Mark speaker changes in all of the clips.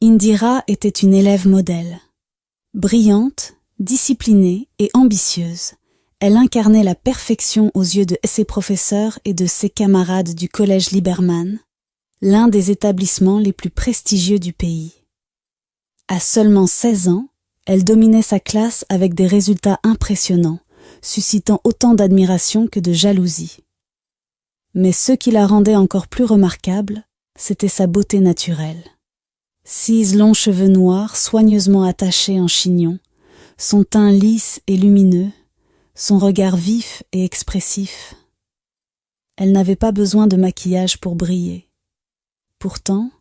Speaker 1: Indira était une élève modèle. Brillante, disciplinée et ambitieuse, elle incarnait la perfection aux yeux de ses professeurs et de ses camarades du collège Liberman, l'un des établissements les plus prestigieux du pays. À seulement 16 ans, elle dominait sa classe avec des résultats impressionnants, suscitant autant d'admiration que de jalousie. Mais ce qui la rendait encore plus remarquable, c'était sa beauté naturelle. 6 longs cheveux noirs soigneusement attachés en chignon, son teint lisse et lumineux, son regard vif et expressif. Elle n'avait pas besoin de maquillage pour briller. Pourtant,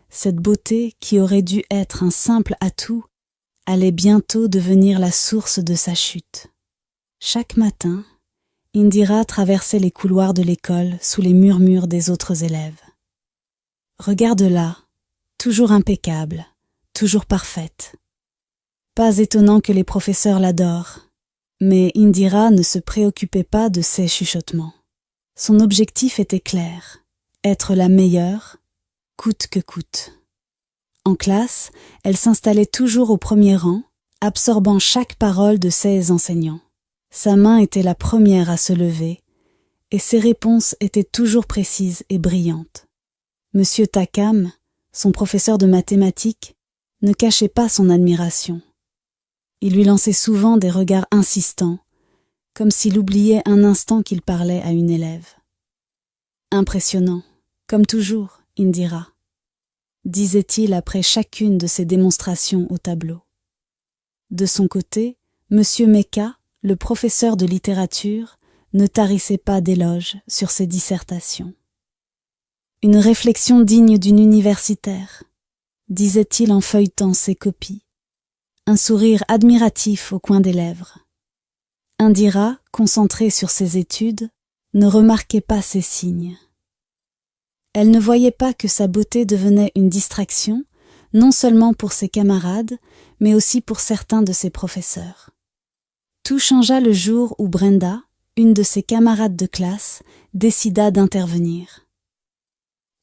Speaker 1: cette beauté qui aurait dû être un simple atout allait bientôt devenir la source de sa chute. Chaque matin, Indira traversait les couloirs de l'école sous les murmures des autres élèves. Regarde-la, toujours impeccable, toujours parfaite. Pas étonnant que les professeurs l'adorent, mais Indira ne se préoccupait pas de ces chuchotements. Son objectif était clair, être la meilleure, coûte que coûte. En classe, elle s'installait toujours au premier rang, absorbant chaque parole de ses enseignants. Sa main était la première à se lever, et ses réponses étaient toujours précises et brillantes. Monsieur Takam, son professeur de mathématiques, ne cachait pas son admiration. Il lui lançait souvent des regards insistants, comme s'il oubliait un instant qu'il parlait à une élève. Impressionnant, comme toujours, Indira, disait-il après chacune de ses démonstrations au tableau. De son côté, Monsieur Meka, le professeur de littérature, ne tarissait pas d'éloges sur ses dissertations. Une réflexion digne d'une universitaire, disait-il en feuilletant ses copies, un sourire admiratif au coin des lèvres. Indira, concentrée sur ses études, ne remarquait pas ces signes. Elle ne voyait pas que sa beauté devenait une distraction, non seulement pour ses camarades, mais aussi pour certains de ses professeurs. Tout changea le jour où Brenda, une de ses camarades de classe, décida d'intervenir.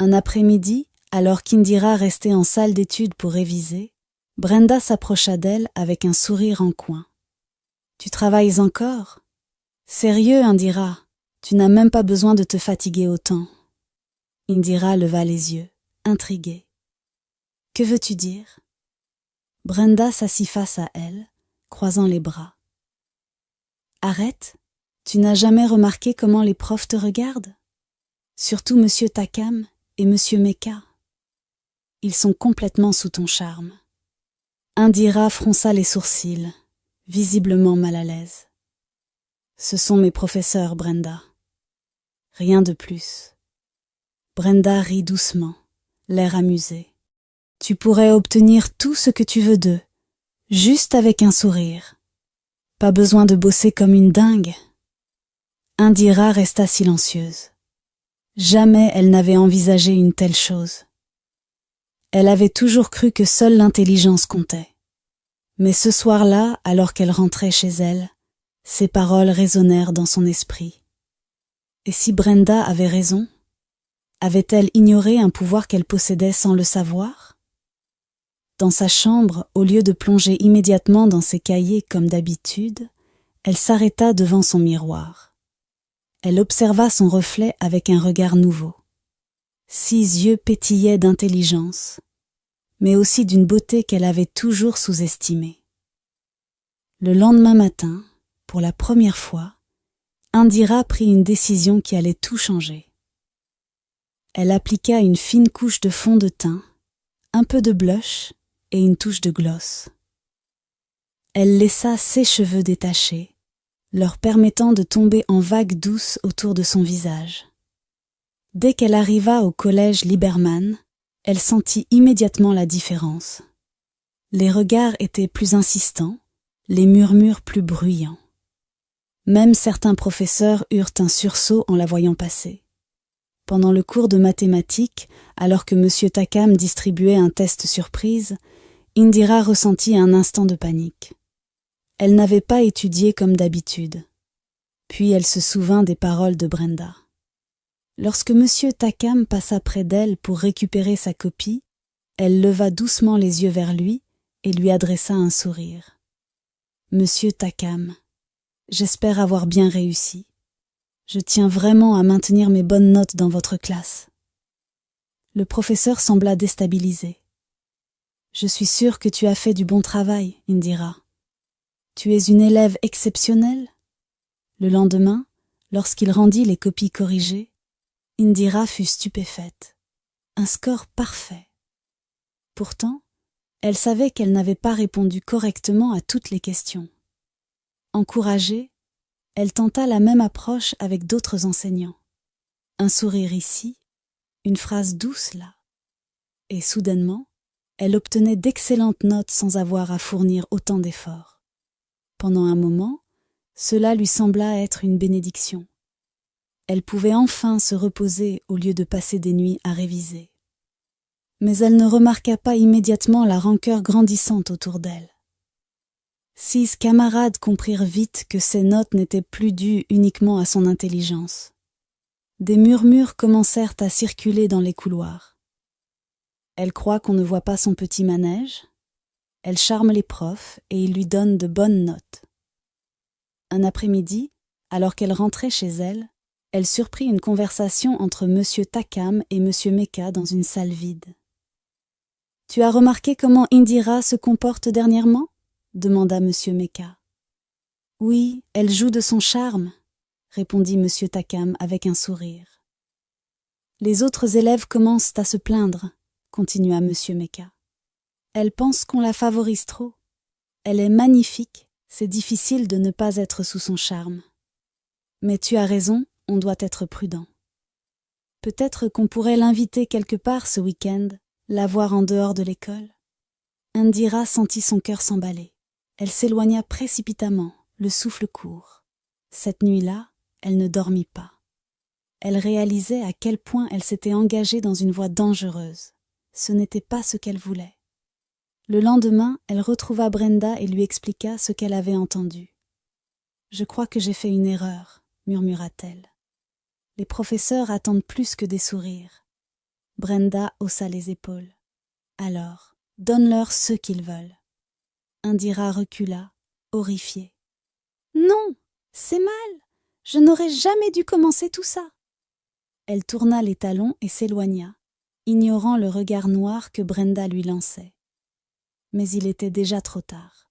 Speaker 1: Un après-midi, alors qu'Indira restait en salle d'études pour réviser, Brenda s'approcha d'elle avec un sourire en coin. « Tu travailles encore ? Sérieux, Indira, tu n'as même pas besoin de te fatiguer autant. » Indira leva les yeux, intriguée. « Que veux-tu dire ?» Brenda s'assit face à elle, croisant les bras. « Arrête, tu n'as jamais remarqué comment les profs te regardent ? Surtout Monsieur Takam et Monsieur Meka. Ils sont complètement sous ton charme. » Indira fronça les sourcils, visiblement mal à l'aise. « Ce sont mes professeurs, Brenda. Rien de plus. » Brenda rit doucement, l'air amusé. « Tu pourrais obtenir tout ce que tu veux d'eux, juste avec un sourire. Pas besoin de bosser comme une dingue. » Indira resta silencieuse. Jamais elle n'avait envisagé une telle chose. Elle avait toujours cru que seule l'intelligence comptait. Mais ce soir-là, alors qu'elle rentrait chez elle, ces paroles résonnèrent dans son esprit. Et si Brenda avait raison ? Avait-elle ignoré un pouvoir qu'elle possédait sans le savoir ? Dans sa chambre, au lieu de plonger immédiatement dans ses cahiers comme d'habitude, elle s'arrêta devant son miroir. Elle observa son reflet avec un regard nouveau. 6 yeux pétillaient d'intelligence, mais aussi d'une beauté qu'elle avait toujours sous-estimée. Le lendemain matin, pour la première fois, Indira prit une décision qui allait tout changer. Elle appliqua une fine couche de fond de teint, un peu de blush et une touche de gloss. Elle laissa ses cheveux détachés, leur permettant de tomber en vagues douces autour de son visage. Dès qu'elle arriva au collège Liberman, elle sentit immédiatement la différence. Les regards étaient plus insistants, les murmures plus bruyants. Même certains professeurs eurent un sursaut en la voyant passer. Pendant le cours de mathématiques, alors que Monsieur Takam distribuait un test surprise, Indira ressentit un instant de panique. Elle n'avait pas étudié comme d'habitude. Puis elle se souvint des paroles de Brenda. Lorsque Monsieur Takam passa près d'elle pour récupérer sa copie, Elle leva doucement les yeux vers lui et lui adressa un sourire. « Monsieur Takam, j'espère avoir bien réussi. Je tiens vraiment à maintenir mes bonnes notes dans votre classe. » Le professeur sembla déstabilisé. « Je suis sûre que tu as fait du bon travail, Indira. Tu es une élève exceptionnelle. » Le lendemain, lorsqu'il rendit les copies corrigées, Indira fut stupéfaite. Un score parfait. Pourtant, elle savait qu'elle n'avait pas répondu correctement à toutes les questions. Encouragée, elle tenta la même approche avec d'autres enseignants. Un sourire ici, une phrase douce là. Et soudainement, elle obtenait d'excellentes notes sans avoir à fournir autant d'efforts. Pendant un moment, cela lui sembla être une bénédiction. Elle pouvait enfin se reposer au lieu de passer des nuits à réviser. Mais elle ne remarqua pas immédiatement la rancœur grandissante autour d'elle. 6 camarades comprirent vite que ces notes n'étaient plus dues uniquement à son intelligence. Des murmures commencèrent à circuler dans les couloirs. Elle croit qu'on ne voit pas son petit manège. Elle charme les profs et ils lui donnent de bonnes notes. Un après-midi, alors qu'elle rentrait chez elle, elle surprit une conversation entre Monsieur Takam et Monsieur Meka dans une salle vide. « Tu as remarqué comment Indira se comporte dernièrement ?» demanda Monsieur Meka. « Oui, elle joue de son charme, » répondit Monsieur Takam avec un sourire. « Les autres élèves commencent à se plaindre, » continua Monsieur Meka. « Elle pense qu'on la favorise trop. Elle est magnifique, c'est difficile de ne pas être sous son charme. Mais tu as raison, on doit être prudent. Peut-être qu'on pourrait l'inviter quelque part ce week-end, la voir en dehors de l'école. » Indira sentit son cœur s'emballer. Elle s'éloigna précipitamment, le souffle court. Cette nuit-là, elle ne dormit pas. Elle réalisait à quel point elle s'était engagée dans une voie dangereuse. Ce n'était pas ce qu'elle voulait. Le lendemain, elle retrouva Brenda et lui expliqua ce qu'elle avait entendu. « Je crois que j'ai fait une erreur, » murmura-t-elle. « Les professeurs attendent plus que des sourires. » Brenda haussa les épaules. « Alors, donne-leur ce qu'ils veulent. » Indira recula, horrifiée. « Non, c'est mal. Je n'aurais jamais dû commencer tout ça. » Elle tourna les talons et s'éloigna, ignorant le regard noir que Brenda lui lançait. Mais il était déjà trop tard.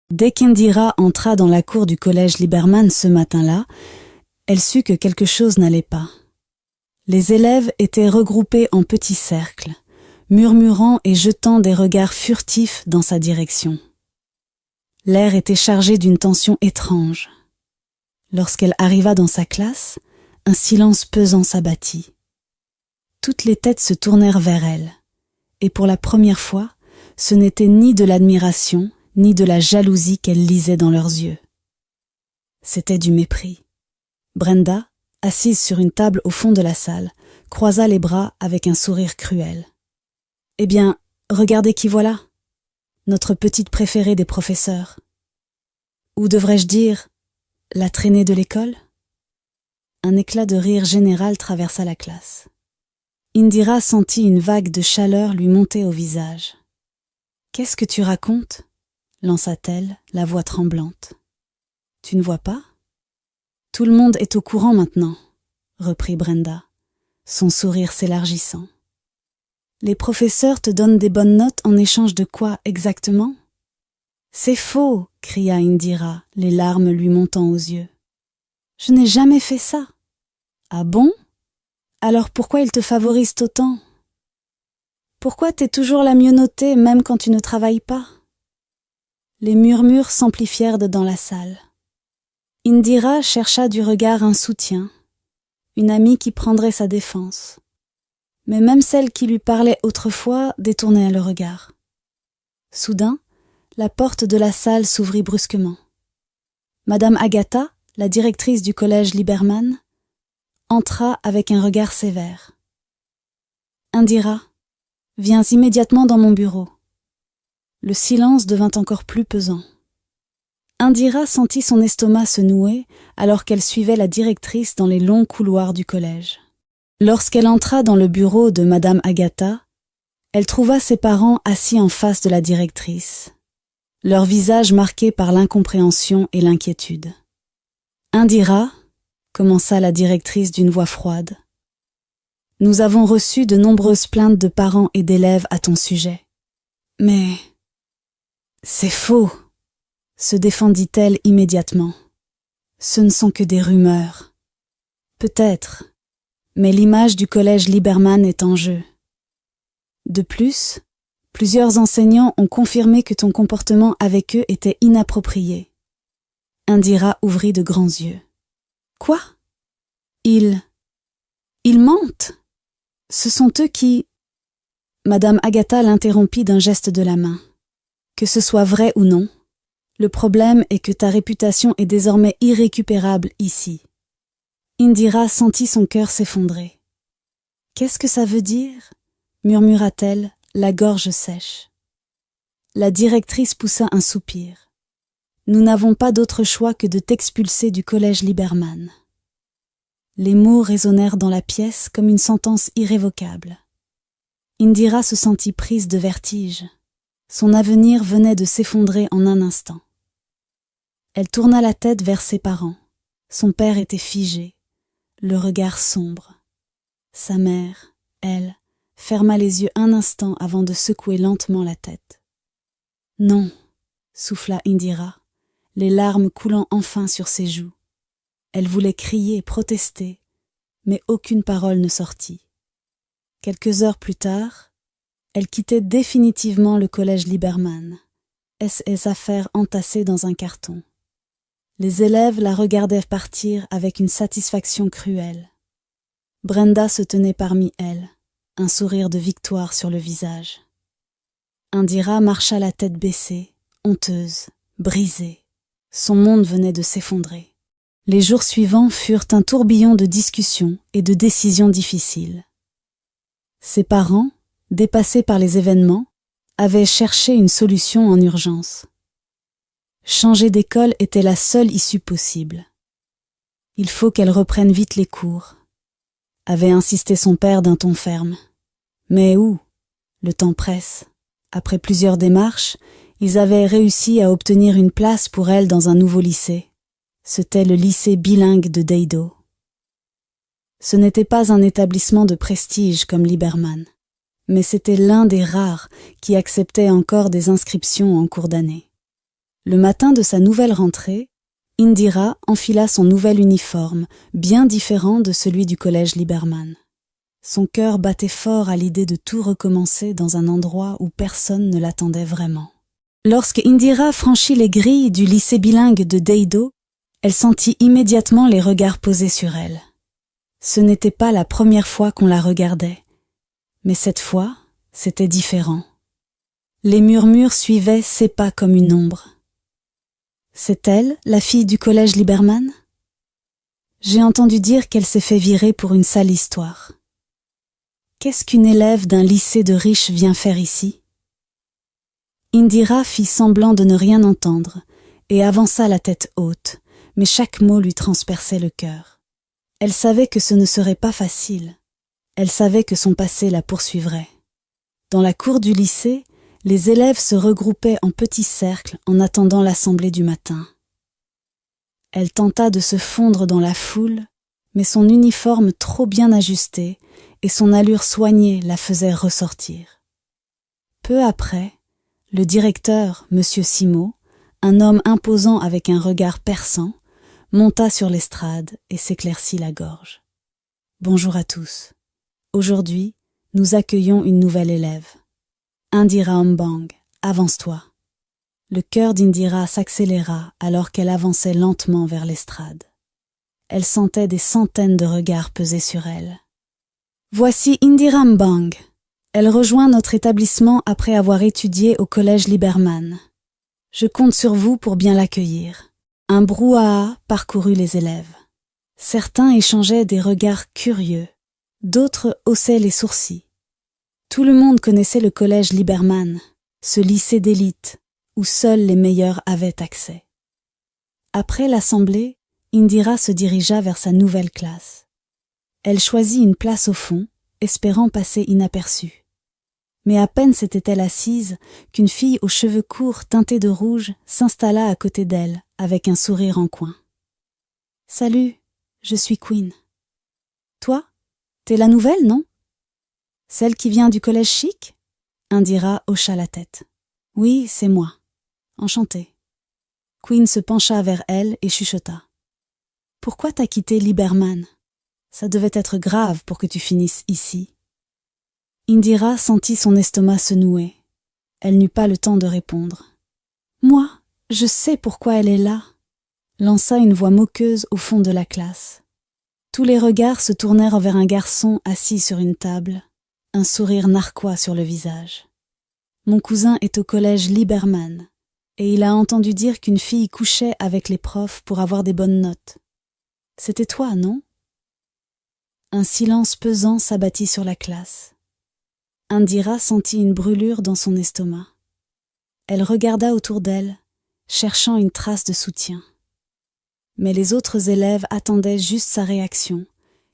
Speaker 1: Dès qu'Indira entra dans la cour du collège Liberman ce matin-là, elle sut que quelque chose n'allait pas. Les élèves étaient regroupés en petits cercles, murmurant et jetant des regards furtifs dans sa direction. L'air était chargé d'une tension étrange. Lorsqu'elle arriva dans sa classe, un silence pesant s'abattit. Toutes les têtes se tournèrent vers elle, et pour la première fois, ce n'était ni de l'admiration, ni de la jalousie qu'elle lisait dans leurs yeux. C'était du mépris. Brenda, assise sur une table au fond de la salle, croisa les bras avec un sourire cruel. « Eh bien, regardez qui voilà, notre petite préférée des professeurs. Ou devrais-je dire, la traînée de l'école ?» Un éclat de rire général traversa la classe. Indira sentit une vague de chaleur lui monter au visage. « Qu'est-ce que tu racontes ?» lança-t-elle, la voix tremblante. « Tu ne vois pas ? Tout le monde est au courant maintenant, » reprit Brenda, son sourire s'élargissant. « Les professeurs te donnent des bonnes notes en échange de quoi exactement ? » « C'est faux !» cria Indira, les larmes lui montant aux yeux. « Je n'ai jamais fait ça. »« Ah bon ? Alors pourquoi ils te favorisent autant ? Pourquoi t'es toujours la mieux notée même quand tu ne travailles pas ?» Les murmures s'amplifièrent dans la salle. Indira chercha du regard un soutien, une amie qui prendrait sa défense. Mais même celle qui lui parlait autrefois détournait le regard. Soudain, la porte de la salle s'ouvrit brusquement. Madame Agatha, la directrice du collège Liberman, entra avec un regard sévère. « Indira, viens immédiatement dans mon bureau. » Le silence devint encore plus pesant. Indira sentit son estomac se nouer alors qu'elle suivait la directrice dans les longs couloirs du collège. Lorsqu'elle entra dans le bureau de Madame Agatha, Elle trouva ses parents assis en face de la directrice, leurs visages marqués par l'incompréhension et l'inquiétude. « Indira, » commença la directrice d'une voix froide, « nous avons reçu de nombreuses plaintes de parents et d'élèves à ton sujet. »« Mais c'est faux !» se défendit-elle immédiatement. « Ce ne sont que des rumeurs. »« Peut-être, mais l'image du collège Liberman est en jeu. De plus, plusieurs enseignants ont confirmé que ton comportement avec eux était inapproprié. » Indira ouvrit de grands yeux. « Quoi ? Ils mentent. Ce sont eux qui… » Madame Agatha l'interrompit d'un geste de la main. « Que ce soit vrai ou non, le problème est que ta réputation est désormais irrécupérable ici. » Indira sentit son cœur s'effondrer. « Qu'est-ce que ça veut dire ?» murmura-t-elle, la gorge sèche. La directrice poussa un soupir. « Nous n'avons pas d'autre choix que de t'expulser du collège Liberman. » Les mots résonnèrent dans la pièce comme une sentence irrévocable. Indira se sentit prise de vertige. Son avenir venait de s'effondrer en un instant. Elle tourna la tête vers ses parents. Son père était figé, le regard sombre. Sa mère, elle, ferma les yeux un instant avant de secouer lentement la tête. « Non !» souffla Indira, les larmes coulant enfin sur ses joues. Elle voulait crier, protester, mais aucune parole ne sortit. Quelques heures plus tard, elle quittait définitivement le collège Liberman, ses affaires entassées dans un carton. Les élèves la regardaient partir avec une satisfaction cruelle. Brenda se tenait parmi elles, un sourire de victoire sur le visage. Indira marcha la tête baissée, honteuse, brisée. Son monde venait de s'effondrer. Les jours suivants furent un tourbillon de discussions et de décisions difficiles. Ses parents, dépassés par les événements, avaient cherché une solution en urgence. Changer d'école était la seule issue possible. Il faut qu'elle reprenne vite les cours, avait insisté son père d'un ton ferme. Mais où ? Le temps presse. Après plusieurs démarches, ils avaient réussi à obtenir une place pour elle dans un nouveau lycée. C'était le lycée bilingue de Deido. Ce n'était pas un établissement de prestige comme Liberman, mais c'était l'un des rares qui acceptait encore des inscriptions en cours d'année. Le matin de sa nouvelle rentrée, Indira enfila son nouvel uniforme, bien différent de celui du collège Liberman. Son cœur battait fort à l'idée de tout recommencer dans un endroit où personne ne l'attendait vraiment. Lorsque Indira franchit les grilles du lycée bilingue de Deido, elle sentit immédiatement les regards posés sur elle. Ce n'était pas la première fois qu'on la regardait, mais cette fois, c'était différent. Les murmures suivaient ses pas comme une ombre. C'est elle, la fille du collège Liberman ? J'ai entendu dire qu'elle s'est fait virer pour une sale histoire. Qu'est-ce qu'une élève d'un lycée de riches vient faire ici ? Indira fit semblant de ne rien entendre et avança la tête haute, mais chaque mot lui transperçait le cœur. Elle savait que ce ne serait pas facile. Elle savait que son passé la poursuivrait. Dans la cour du lycée, les élèves se regroupaient en petits cercles en attendant l'assemblée du matin. Elle tenta de se fondre dans la foule, mais son uniforme trop bien ajusté et son allure soignée la faisaient ressortir. Peu après, le directeur, M. Simo, un homme imposant avec un regard perçant, monta sur l'estrade et s'éclaircit la gorge. « Bonjour à tous. Aujourd'hui, nous accueillons une nouvelle élève. Indira Ambang, avance-toi. » Le cœur d'Indira s'accéléra alors qu'elle avançait lentement vers l'estrade. Elle sentait des centaines de regards peser sur elle. « Voici Indira Ambang. Elle rejoint notre établissement après avoir étudié au collège Liberman. Je compte sur vous pour bien l'accueillir. » Un brouhaha parcourut les élèves. Certains échangeaient des regards curieux, d'autres haussaient les sourcils. Tout le monde connaissait le collège Liberman, ce lycée d'élite où seuls les meilleurs avaient accès. Après l'assemblée, Indira se dirigea vers sa nouvelle classe. Elle choisit une place au fond, espérant passer inaperçue. Mais à peine s'était-elle assise qu'une fille aux cheveux courts teintés de rouge s'installa à côté d'elle, avec un sourire en coin. « Salut, je suis Queen. »« Toi, t'es la nouvelle, non ? Celle qui vient du collège chic ?» Indira hocha la tête. « Oui, c'est moi. Enchantée. » Queen se pencha vers elle et chuchota. « Pourquoi t'as quitté Liberman ? Ça devait être grave pour que tu finisses ici. » Indira sentit son estomac se nouer. Elle n'eut pas le temps de répondre. « Moi, je sais pourquoi elle est là », lança une voix moqueuse au fond de la classe. Tous les regards se tournèrent vers un garçon assis sur une table, un sourire narquois sur le visage. « Mon cousin est au collège Liberman, et il a entendu dire qu'une fille couchait avec les profs pour avoir des bonnes notes. C'était toi, non ?» Un silence pesant s'abattit sur la classe. Indira sentit une brûlure dans son estomac. Elle regarda autour d'elle, cherchant une trace de soutien. Mais les autres élèves attendaient juste sa réaction,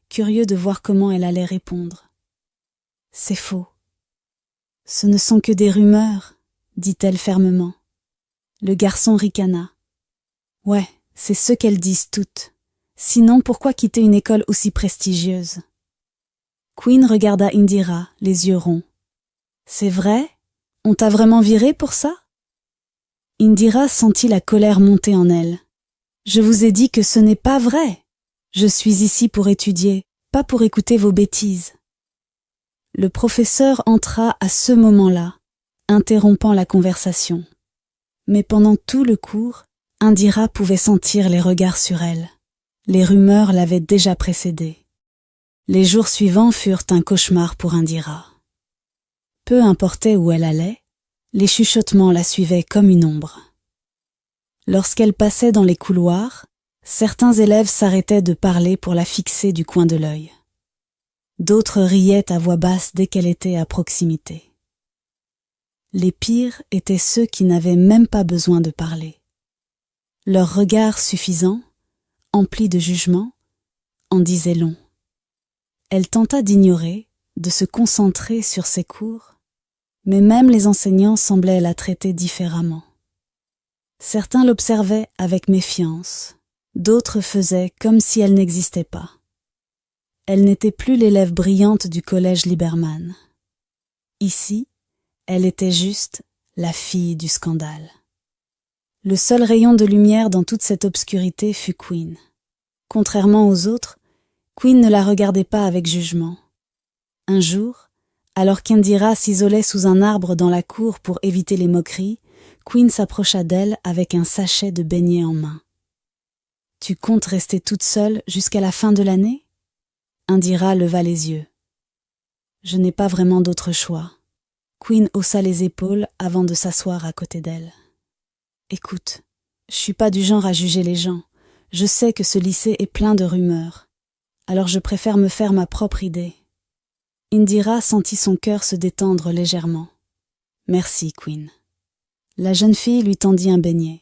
Speaker 1: curieux de voir comment elle allait répondre. « C'est faux. Ce ne sont que des rumeurs, » dit-elle fermement. Le garçon ricana. « Ouais, c'est ce qu'elles disent toutes. Sinon, pourquoi quitter une école aussi prestigieuse ?» Queen regarda Indira, les yeux ronds. « C'est vrai ? On t'a vraiment viré pour ça ?» Indira sentit la colère monter en elle. « Je vous ai dit que ce n'est pas vrai. Je suis ici pour étudier, pas pour écouter vos bêtises. » Le professeur entra à ce moment-là, interrompant la conversation. Mais pendant tout le cours, Indira pouvait sentir les regards sur elle. Les rumeurs l'avaient déjà précédée. Les jours suivants furent un cauchemar pour Indira. Peu importait où elle allait, les chuchotements la suivaient comme une ombre. Lorsqu'elle passait dans les couloirs, certains élèves s'arrêtaient de parler pour la fixer du coin de l'œil. D'autres riaient à voix basse dès qu'elle était à proximité. Les pires étaient ceux qui n'avaient même pas besoin de parler. Leur regard suffisant, empli de jugement, en disait long. Elle tenta d'ignorer, de se concentrer sur ses cours, mais même les enseignants semblaient la traiter différemment. Certains l'observaient avec méfiance, d'autres faisaient comme si elle n'existait pas. Elle n'était plus l'élève brillante du collège Liberman. Ici, elle était juste la fille du scandale. Le seul rayon de lumière dans toute cette obscurité fut Queen. Contrairement aux autres, Queen ne la regardait pas avec jugement. Un jour, alors qu'Indira s'isolait sous un arbre dans la cour pour éviter les moqueries, Queen s'approcha d'elle avec un sachet de beignets en main. « Tu comptes rester toute seule jusqu'à la fin de l'année ?» Indira leva les yeux. « Je n'ai pas vraiment d'autre choix. » Queen haussa les épaules avant de s'asseoir à côté d'elle. « Écoute, je suis pas du genre à juger les gens. Je sais que ce lycée est plein de rumeurs. Alors je préfère me faire ma propre idée. » Indira sentit son cœur se détendre légèrement. « Merci, Queen. » La jeune fille lui tendit un beignet.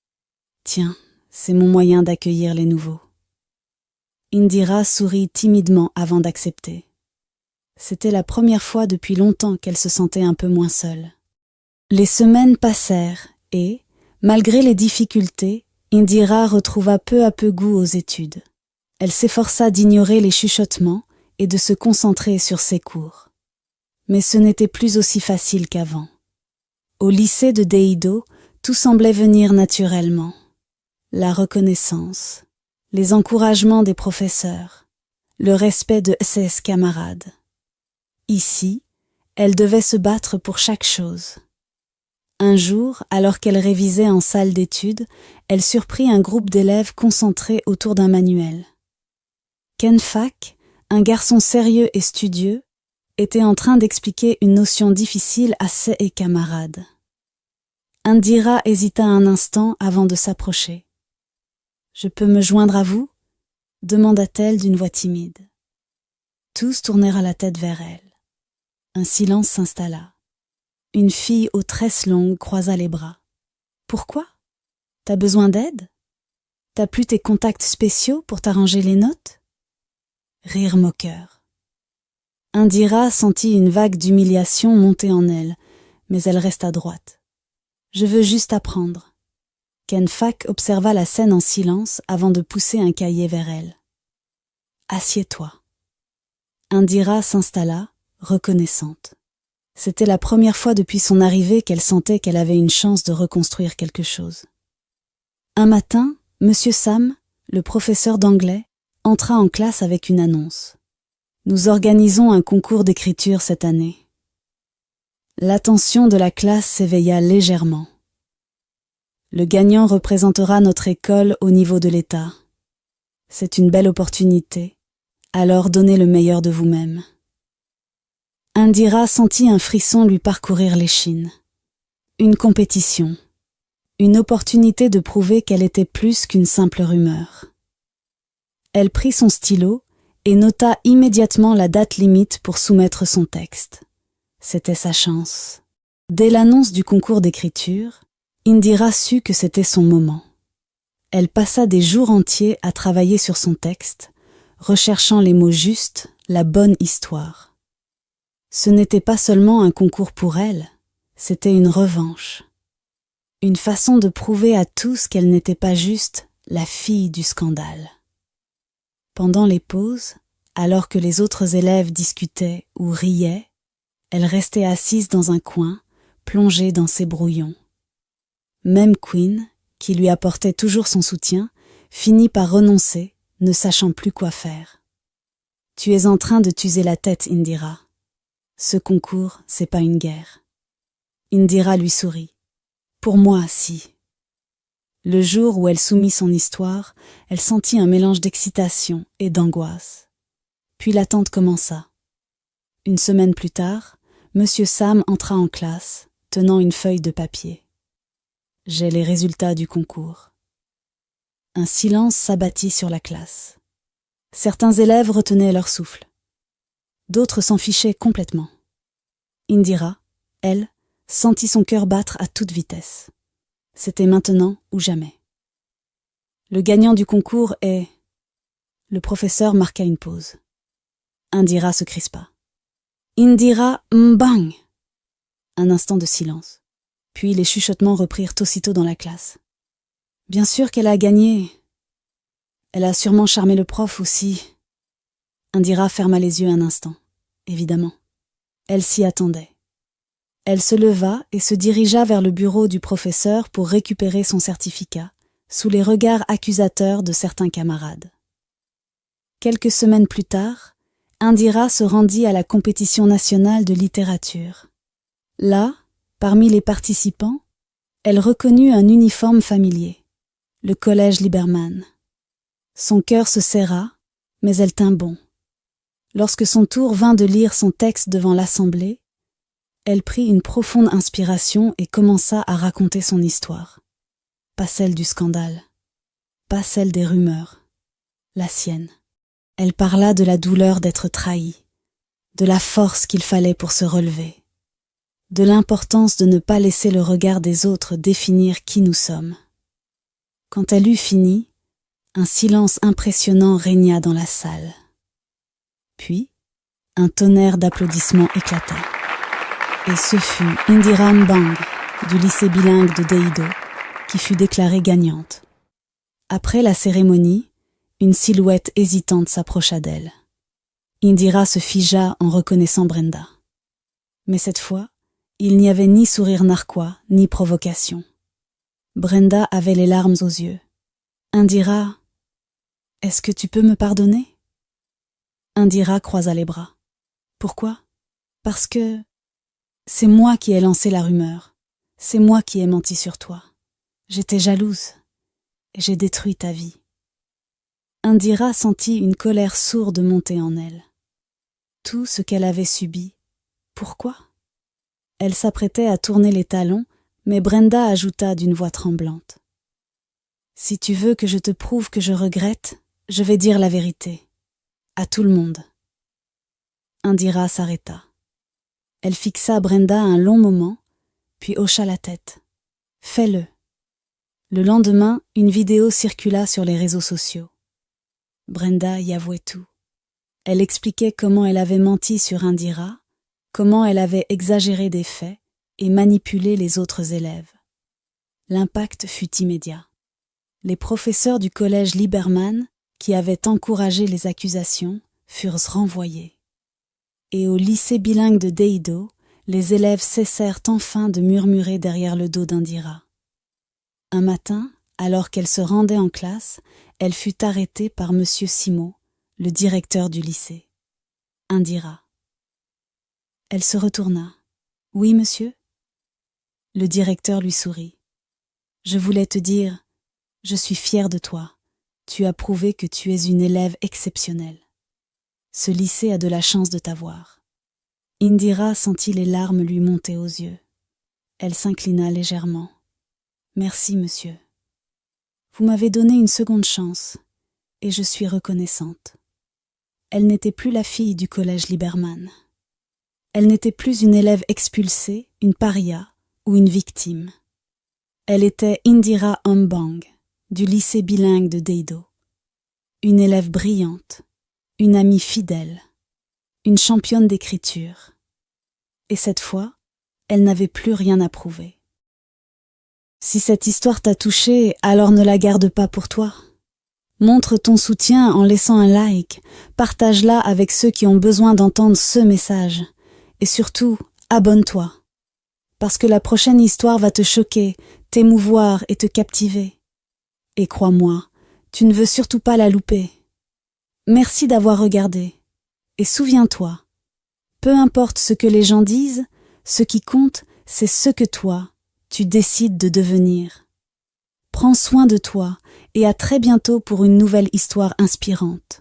Speaker 1: « Tiens, c'est mon moyen d'accueillir les nouveaux. » Indira sourit timidement avant d'accepter. C'était la première fois depuis longtemps qu'elle se sentait un peu moins seule. Les semaines passèrent et, malgré les difficultés, Indira retrouva peu à peu goût aux études. Elle s'efforça d'ignorer les chuchotements et de se concentrer sur ses cours. Mais ce n'était plus aussi facile qu'avant. Au lycée de Deido, tout semblait venir naturellement. La reconnaissance, les encouragements des professeurs, le respect de ses camarades. Ici, elle devait se battre pour chaque chose. Un jour, alors qu'elle révisait en salle d'études, elle surprit un groupe d'élèves concentrés autour d'un manuel. Ken Fak, un garçon sérieux et studieux, était en train d'expliquer une notion difficile à ses camarades. Indira hésita un instant avant de s'approcher. « Je peux me joindre à vous ?» demanda-t-elle d'une voix timide. Tous tournèrent la tête vers elle. Un silence s'installa. Une fille aux tresses longues croisa les bras. « Pourquoi ? T'as besoin d'aide ? T'as plus tes contacts spéciaux pour t'arranger les notes ?» Rire moqueur. Indira sentit une vague d'humiliation monter en elle, mais elle resta droite. « Je veux juste apprendre. » Ken Fak observa la scène en silence avant de pousser un cahier vers elle. « Assieds-toi. » Indira s'installa, reconnaissante. C'était la première fois depuis son arrivée qu'elle sentait qu'elle avait une chance de reconstruire quelque chose. Un matin, Monsieur Sam, le professeur d'anglais, entra en classe avec une annonce. « Nous organisons un concours d'écriture cette année. » L'attention de la classe s'éveilla légèrement. « Le gagnant représentera notre école au niveau de l'État. C'est une belle opportunité, alors donnez le meilleur de vous-même. » Indira sentit un frisson lui parcourir l'échine. Une compétition. Une opportunité de prouver qu'elle était plus qu'une simple rumeur. Elle prit son stylo et nota immédiatement la date limite pour soumettre son texte. C'était sa chance. Dès l'annonce du concours d'écriture, Indira sut que c'était son moment. Elle passa des jours entiers à travailler sur son texte, recherchant les mots justes, la bonne histoire. Ce n'était pas seulement un concours pour elle, c'était une revanche. Une façon de prouver à tous qu'elle n'était pas juste la fille du scandale. Pendant les pauses, alors que les autres élèves discutaient ou riaient, elle restait assise dans un coin, plongée dans ses brouillons. Même Queen, qui lui apportait toujours son soutien, finit par renoncer, ne sachant plus quoi faire. « Tu es en train de t'user la tête, Indira. Ce concours, c'est pas une guerre. » Indira lui sourit. « Pour moi, si. » Le jour où elle soumit son histoire, elle sentit un mélange d'excitation et d'angoisse. Puis l'attente commença. Une semaine plus tard, Monsieur Sam entra en classe, tenant une feuille de papier. « J'ai les résultats du concours. » Un silence s'abattit sur la classe. Certains élèves retenaient leur souffle. D'autres s'en fichaient complètement. Indira, elle, sentit son cœur battre à toute vitesse. C'était maintenant ou jamais. Le gagnant du concours est... Le professeur marqua une pause. Indira se crispa. Indira Mbang. Un instant de silence. Puis les chuchotements reprirent aussitôt dans la classe. Bien sûr qu'elle a gagné. Elle a sûrement charmé le prof aussi. Indira ferma les yeux un instant. Évidemment. Elle s'y attendait. Elle se leva et se dirigea vers le bureau du professeur pour récupérer son certificat, sous les regards accusateurs de certains camarades. Quelques semaines plus tard, Indira se rendit à la compétition nationale de littérature. Là, parmi les participants, elle reconnut un uniforme familier, le collège Liberman. Son cœur se serra, mais elle tint bon. Lorsque son tour vint de lire son texte devant l'assemblée, elle prit une profonde inspiration et commença à raconter son histoire. Pas celle du scandale, pas celle des rumeurs, la sienne. Elle parla de la douleur d'être trahie, de la force qu'il fallait pour se relever, de l'importance de ne pas laisser le regard des autres définir qui nous sommes. Quand elle eut fini, un silence impressionnant régna dans la salle. Puis, un tonnerre d'applaudissements éclata. Et ce fut Indira Mbang, du lycée bilingue de Deido, qui fut déclarée gagnante. Après la cérémonie, une silhouette hésitante s'approcha d'elle. Indira se figea en reconnaissant Brenda. Mais cette fois, il n'y avait ni sourire narquois, ni provocation. Brenda avait les larmes aux yeux. « Indira, est-ce que tu peux me pardonner ?» Indira croisa les bras. « Pourquoi ? Parce que... c'est moi qui ai lancé la rumeur. C'est moi qui ai menti sur toi. J'étais jalouse. Et j'ai détruit ta vie. » Indira sentit une colère sourde monter en elle. Tout ce qu'elle avait subi. Pourquoi ? Elle s'apprêtait à tourner les talons, mais Brenda ajouta d'une voix tremblante. « Si tu veux que je te prouve que je regrette, je vais dire la vérité. À tout le monde. » Indira s'arrêta. Elle fixa Brenda un long moment, puis hocha la tête. « Fais-le. » Le lendemain, une vidéo circula sur les réseaux sociaux. Brenda y avouait tout. Elle expliquait comment elle avait menti sur Indira, comment elle avait exagéré des faits et manipulé les autres élèves. L'impact fut immédiat. Les professeurs du collège Lieberman, qui avaient encouragé les accusations, furent renvoyés. Et au lycée bilingue de Deido, les élèves cessèrent enfin de murmurer derrière le dos d'Indira. Un matin, alors qu'elle se rendait en classe, elle fut arrêtée par M. Simo, le directeur du lycée. Indira. Elle se retourna. « Oui, monsieur ?» Le directeur lui sourit. « Je voulais te dire, je suis fier de toi. Tu as prouvé que tu es une élève exceptionnelle. Ce lycée a de la chance de t'avoir. » Indira sentit les larmes lui monter aux yeux. Elle s'inclina légèrement. « Merci, monsieur. Vous m'avez donné une seconde chance, et je suis reconnaissante. » Elle n'était plus la fille du collège Lieberman. Elle n'était plus une élève expulsée, une paria ou une victime. Elle était Indira Ambang, du lycée bilingue de Deido. Une élève brillante, une amie fidèle, une championne d'écriture. Et cette fois, elle n'avait plus rien à prouver. Si cette histoire t'a touché, alors ne la garde pas pour toi. Montre ton soutien en laissant un like, partage-la avec ceux qui ont besoin d'entendre ce message. Et surtout, abonne-toi. Parce que la prochaine histoire va te choquer, t'émouvoir et te captiver. Et crois-moi, tu ne veux surtout pas la louper. Merci d'avoir regardé. Et souviens-toi, peu importe ce que les gens disent, ce qui compte, c'est ce que toi, tu décides de devenir. Prends soin de toi et à très bientôt pour une nouvelle histoire inspirante.